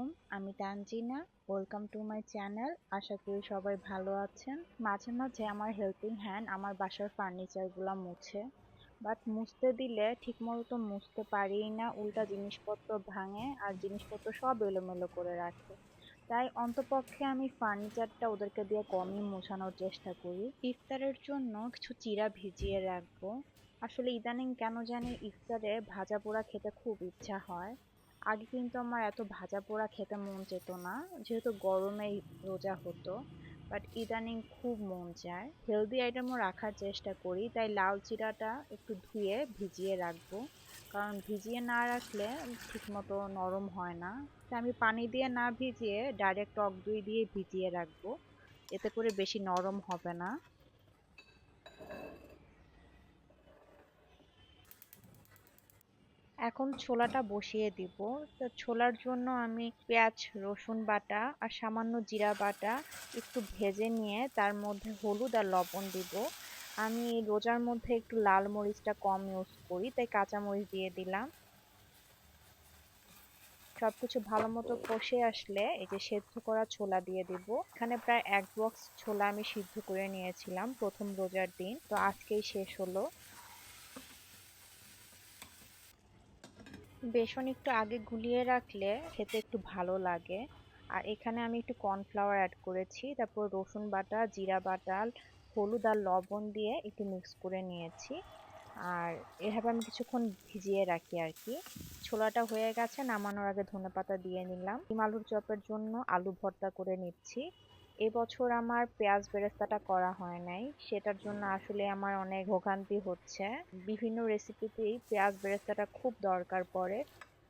আলাইকুম। আমি Tanzina. Welcome to my channel. আশা করি সবাই ভালো আছেন। মাঝে মাঝে আমার হেল্পিং হ্যান্ড আমার বাসার ফার্নিচারগুলো মুছে, বাট মুছতে দিলে ঠিকমতো তো মুছতে পারিই না, উল্টা জিনিসপত্র ভাঙে আর জিনিসপত্র সব এলোমেলো করে রাখে। তাই অন্তপক্ষে আমি ফার্নিচারটা ওদেরকে দিয়ে কমই মোছানোর চেষ্টা করি। ইফতারের জন্য কিছু চিড়া ভিজিয়ে রাখবো। আসলে ইদানিং কেন জানি ইফতারে ভাজা পোড়া খেতে খুব ইচ্ছা হয়। আগে কিন্তু আমার এত ভাজা পোড়া খেতে মন চেত না, যেহেতু গরমে রোজা হতো। বাট ইদানিং খুব মন চায়, হেলদি আইটেমও রাখার চেষ্টা করি, তাই লাউ চিড়াটা একটু ধুয়ে ভিজিয়ে রাখবো। কারণ ভিজিয়ে না রাখলে ঠিকমতো নরম হয় না। তাই আমি পানি দিয়ে না ভিজিয়ে ডাইরেক্ট টক দই দিয়ে ভিজিয়ে রাখবো, এতে করে বেশি নরম হবে না। এখন ছোলাটা বসিয়ে দিব। তো ছোলার জন্য আমি পেঁয়াজ রসুন বাটা আর সামান্য জিরা বাটা একটু ভেজে নিয়ে তার মধ্যে হলুদ আর লবণ দিব। আমি রোজার মধ্যে একটু লাল মরিচটা কম ইউজ করি, তাই কাঁচা মরিচ দিয়ে দিলাম। সবকিছু ভালো মতো কষে আসলে এই যে সেদ্ধ করা ছোলা দিয়ে দিব। এখানে প্রায় 1 বক্স ছোলা আমি সিদ্ধ করে নিয়েছিলাম প্রথম রোজার দিন, তো আজকেই শেষ হলো। বেসন একটু আগে গুলিয়ে রাখলে খেতে একটু ভালো লাগে। আর এখানে আমি একটু কর্নফ্লাওয়ার অ্যাড করেছি, তারপর রসুন বাটা, জিরা বাটা, হলুদ আর লবণ দিয়ে একটু মিক্স করে নিয়েছি। আর এভাবে আমি কিছুক্ষণ ভিজিয়ে রাখি আর কি। ছোলাটা হয়ে গেছে, নামানোর আগে ধনেপাতা দিয়ে নিলাম। ডিম আলুর চপের জন্য আলু ভর্তা করে নিচ্ছি। এবছর আমার পেঁয়াজ বেরেস্তাটা করা হয় নাই, সেটার জন্য আসলে আমার অনেক ভোগান্তি হচ্ছে। বিভিন্ন রেসিপিতেই পেঁয়াজ বেরেস্তাটা খুব দরকার পড়ে,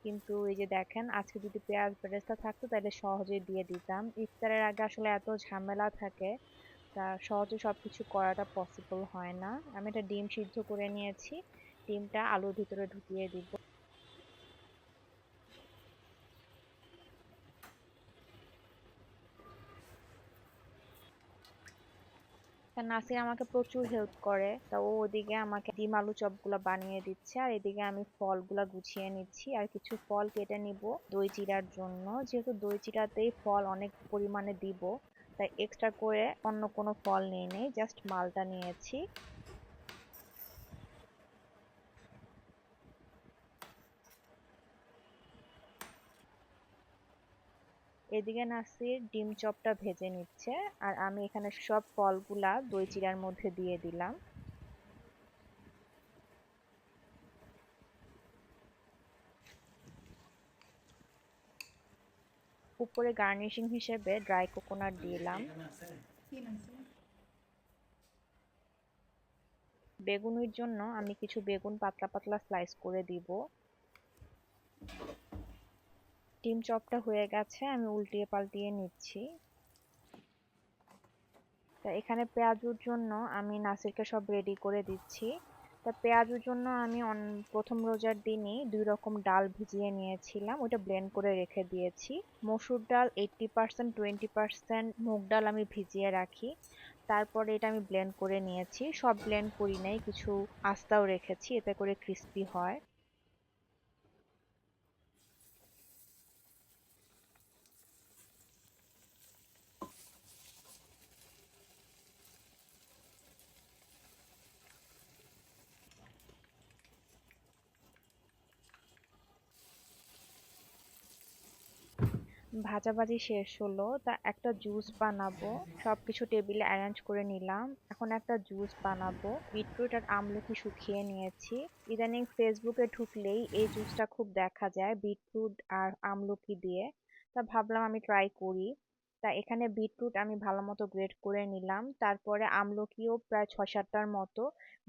কিন্তু এই যে দেখেন আজকে যদি পেঁয়াজ বেরেস্তা থাকতো তাহলে সহজেই দিয়ে দিতাম। ইফতারের আগে আসলে এত ঝামেলা থাকে, তা সহজে সবকিছু করাটা পসিবল হয় না। আমি একটা ডিম সিদ্ধ করে নিয়েছি, ডিমটা আলুর ভিতরে ঢুকিয়ে দিব। তা নাসির আমাকে প্রচুর হেল্প করে, তা ও ওদিকে আমাকে ডিম আলু চপগুলা বানিয়ে দিচ্ছে আর এদিকে আমি ফলগুলা গুছিয়ে নিচ্ছি আর কিছু ফল কেটে নিব দই চিড়ার জন্য। যেহেতু দই চিড়াতেই ফল অনেক পরিমাণে দিব, তাই এক্সট্রা করে অন্য কোনো ফল নিয়ে নেই, জাস্ট মালটা নিয়েছি। এদিকে নাসির ডিম চপটা ভেজে নিচ্ছে আর আমি এখানে সব ফলগুলা দই চিড়ার মধ্যে দিয়ে দিলাম। উপরে গার্নিশিং হিসেবে ড্রাই কোকোনাট দিলাম। বেগুনের জন্য আমি কিছু বেগুন পাতলা পাতলা স্লাইস করে দিব। ডিম চপটা হয়ে গেছে, আমি উল্টিয়ে পাল্টিয়ে নিচ্ছি। তা এখানে পেঁয়াজুর জন্য আমি নাসিরকে সব রেডি করে দিচ্ছি। তা পেঁয়াজুর জন্য আমি প্রথম রোজার দিনই 2 রকম ডাল ভিজিয়ে নিয়েছিলাম, ওটা ব্লেন্ড করে রেখে দিয়েছি। মসুর ডাল 80%, 20% মুগ ডাল আমি ভিজিয়ে রাখি। তারপরে এটা আমি ব্লেন্ড করে নিয়েছি, সব ব্লেন্ড করি নাই, কিছু আস্তাও রেখেছি, এতে করে ক্রিস্পি হয়। ভাজাভাজি শেষ হলো, তা একটা জুস বানাবো। সবকিছু টেবিলে অ্যারেঞ্জ করে নিলাম, এখন একটা জুস বানাবো। বিটরুট আর আমলকি শুকিয়ে নিয়েছি। ইদানিং ফেসবুকে ঢুকলেই এই জুসটা খুব দেখা যায়, বিটরুট আর আমলকি দিয়ে। তা ভাবলাম আমি ট্রাই করি। তা এখানে বিটরুট আমি ভালো মতো গ্রেট করে নিলাম, তারপরে আমলকিও প্রায় 6-7টার মতো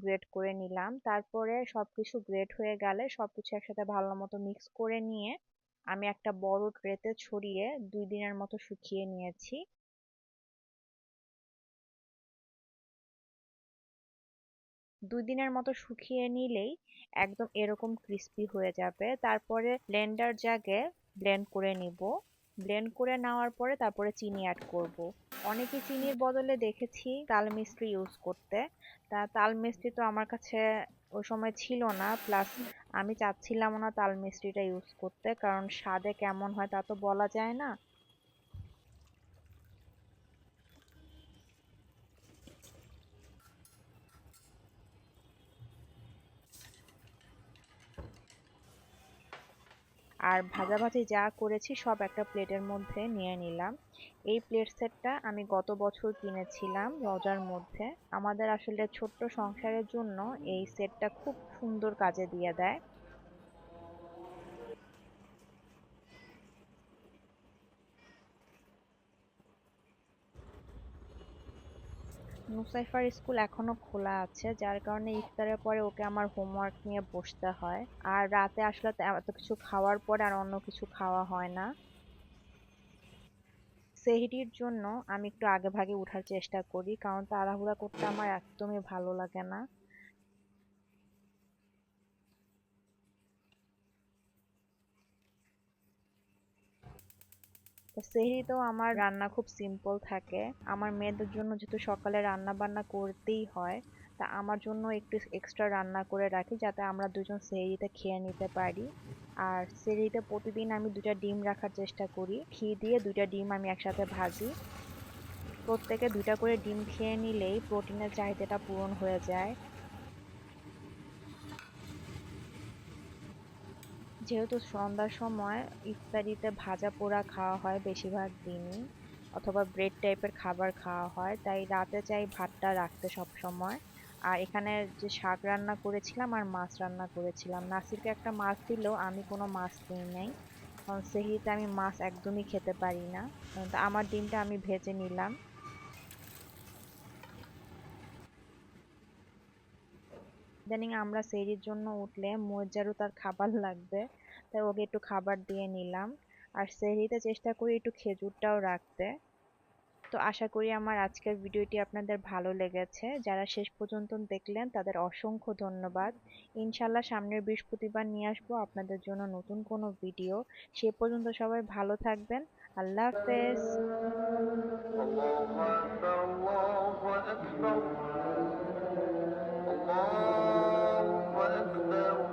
গ্রেট করে নিলাম। তারপরে সবকিছু গ্রেট হয়ে গেলে সবকিছু একসাথে ভালো মতো মিক্স করে নিয়ে আমি একটা বড় ট্রেতে ছড়িয়ে 2 দিনের মতো শুকিয়ে নিয়েছি। 2 দিনের মতো শুকিয়ে নিলেই একদম এরকম ক্রিস্পি হয়ে যাবে। তারপরে ব্লেন্ডার জাগে ব্লেন্ড করে নিব। ব্লেন্ড করে নেওয়ার পরে তারপরে চিনি অ্যাড করব। অনেকে চিনির বদলে দেখেছি তাল মিছরি ইউজ করতে। তা তাল মিছরি তো আমার কাছে ওই সময় ছিল না, প্লাস আমি চাচ্ছিলাম না তাল মিষ্টিটা ইউজ করতে, কারণ স্বাদে কেমন হয় তা তো বলা যায় না। আর ভাজাভাজি যা করেছি সব একটা প্লেটের মধ্যে নিয়ে নিলাম। এই প্লেট সেটটা আমি গত বছর কিনেছিলাম রোজার মধ্যে। আমাদের আসলে ছোট্ট সংসারের জন্য এই সেটটা খুব সুন্দর কাজে দিয়ে দেয়। নুসাইফার স্কুল এখনো খোলা আছে, যার কারণে ইফতারের পরে ওকে আমার হোমওয়ার্ক নিয়ে বসতে হয়। আর রাতে আসলে এত কিছু খাওয়ার পরে আর অন্য কিছু খাওয়া হয় না। সেহরির জন্য আমি একটু আগে ভাগে উঠার চেষ্টা করি, কারণ তাড়াহুড়া করতে আমার একদমই ভালো লাগে না। তো সেহরিতেও আমার রান্না খুব সিম্পল থাকে। আমার মেয়েদের জন্য যেহেতু সকালে রান্না বান্না করতেই হয়, তা আমার জন্য একটু এক্সট্রা রান্না করে রাখি যাতে আমরা দুজন সেহরিতে খেয়ে নিতে পারি। আর সেহরিতে প্রতিদিন আমি 2টা ডিম রাখার চেষ্টা করি, ঘি দিয়ে 2টা ডিম আমি একসাথে ভাজি। প্রত্যেকে 2টা করে ডিম খেয়ে নিলেই প্রোটিনের চাহিদাটা পূরণ হয়ে যায়। যেহেতু সন্ধ্যার সময় ইফতারিতে ভাজা পোড়া খাওয়া হয় বেশিরভাগ দিনই, অথবা ব্রেড টাইপের খাবার খাওয়া হয়, তাই রাতে চাই ভাতটা রাখতে সব সময়। আর এখানে যে শাক রান্না করেছিলাম আর মাছ রান্না করেছিলাম, নাসিরকে একটা মাছ দিলেও আমি কোনো মাছ নিই নাই, কারণ সেহরিতে আমি মাছ একদমই খেতে পারি না। তো আমার ডিমটা আমি ভেজে নিলাম। ইদানিং আমরা সেহরির জন্য উঠলে মোজ্জারও তার খাবার লাগবে, তাই ওকে একটু খাবার দিয়ে নিলাম। আর সেহরিতে চেষ্টা করি একটু খেজুরটাও রাখতে। তো আশা করি আমার আজকের ভিডিওটি আপনাদের ভালো লেগেছে। যারা শেষ পর্যন্ত দেখলেন তাদের অসংখ্য ধন্যবাদ। ইনশাল্লাহ সামনের বৃহস্পতিবার নিয়ে আসবো আপনাদের জন্য নতুন কোনো ভিডিও। সে পর্যন্ত সবাই ভালো থাকবেন। আল্লাহ হাফেজ। الله أكبر الله أكبر الله أكبر